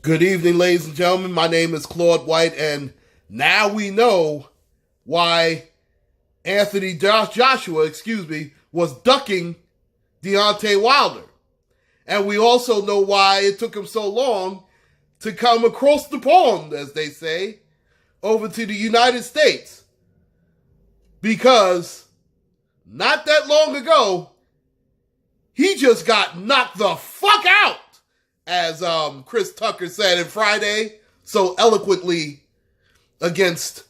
Good evening, ladies and gentlemen. My name is Claude White, and now we know why Anthony Joshua, was ducking Deontay Wilder. And we also know why it took him so long to come across the pond, as they say, over to the United States. Because not that long ago, he just got knocked the fuck out, as Chris Tucker said on Friday so eloquently, against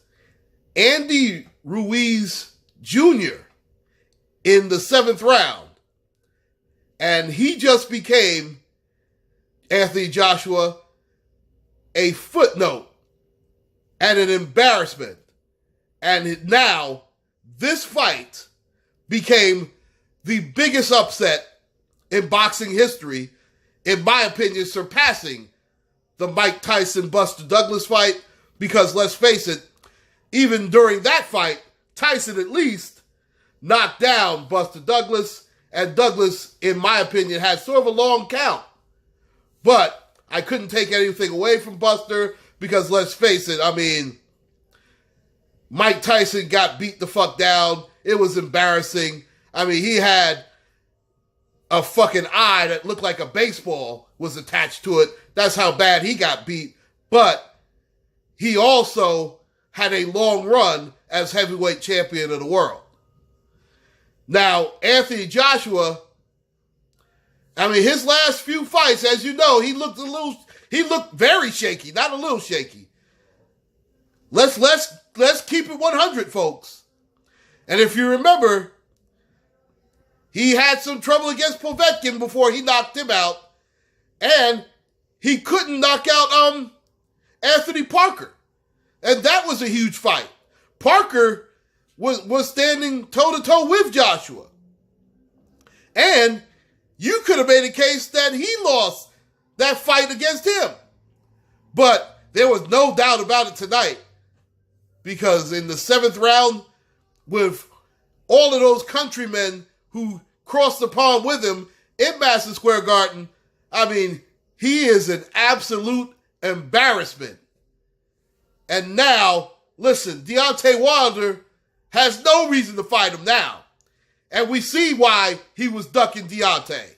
Andy Ruiz Jr. in the 7th round. And he just became, Anthony Joshua, a footnote and an embarrassment. And now, this fight became the biggest upset in boxing history, in my opinion, surpassing the Mike Tyson-Buster Douglas fight, because let's face it, even during that fight, Tyson at least knocked down Buster Douglas, and Douglas, in my opinion, had sort of a long count. But I couldn't take anything away from Buster, because let's face it, Mike Tyson got beat the fuck down. It was embarrassing. He had a fucking eye that looked like a baseball was attached to it. That's how bad he got beat. But he also had a long run as heavyweight champion of the world. Now, Anthony Joshua, his last few fights, as you know, he looked very shaky, not a little shaky. Let's keep it 100, folks. And if you remember, he had some trouble against Povetkin before he knocked him out, and he couldn't knock out Anthony Parker, and that was a huge fight. Parker was standing toe-to-toe with Joshua, and you could have made a case that he lost that fight against him, but there was no doubt about it tonight, because in the 7th round, with all of those countrymen who crossed the pond with him in Madison Square Garden, he is an absolute embarrassment. And now, listen, Deontay Wilder has no reason to fight him now. And we see why he was ducking Deontay.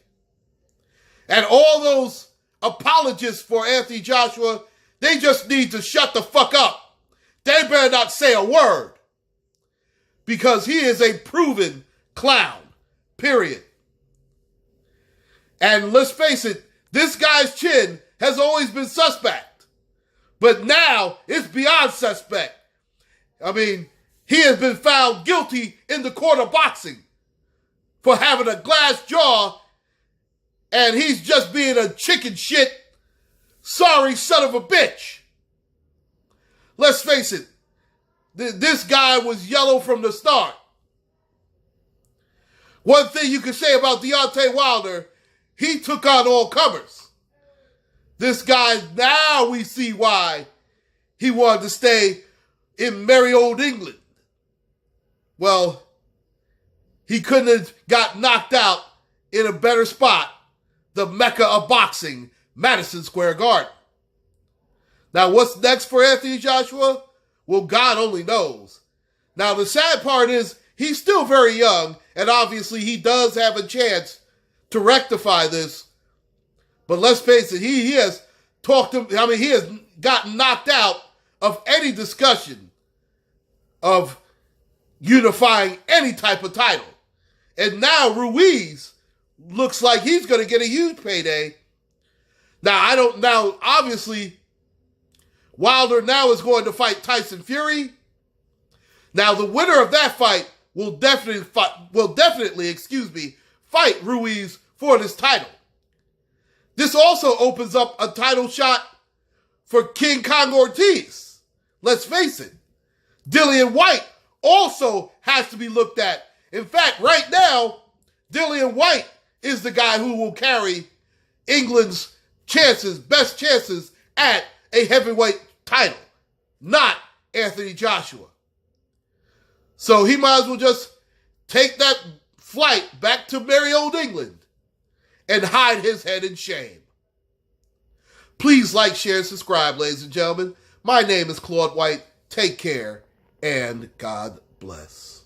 And all those apologists for Anthony Joshua, they just need to shut the fuck up. They better not say a word. Because he is a proven clown. Period. And let's face it, this guy's chin has always been suspect. But now it's beyond suspect. He has been found guilty in the court of boxing for having a glass jaw, and he's just being a chicken shit, sorry son of a bitch. Let's face it, this guy was yellow from the start. One thing you can say about Deontay Wilder, he took on all comers. This guy, now we see why he wanted to stay in merry old England. Well, he couldn't have got knocked out in a better spot, the Mecca of boxing, Madison Square Garden. Now, what's next for Anthony Joshua? Well, God only knows. Now, the sad part is he's still very young, and obviously he does have a chance to rectify this. But let's face it, he has he has gotten knocked out of any discussion of unifying any type of title. And now Ruiz looks like he's going to get a huge payday. Now, obviously, Wilder now is going to fight Tyson Fury. Now, the winner of that fight will definitely fight Ruiz for this title. This also opens up a title shot for King Kong Ortiz. Let's face it. Dillian White also has to be looked at. In fact, right now, Dillian White is the guy who will carry England's best chances at a heavyweight title, not Anthony Joshua. So he might as well just take that flight back to merry old England and hide his head in shame. Please like, share, and subscribe, ladies and gentlemen. My name is Claude White. Take care, and God bless.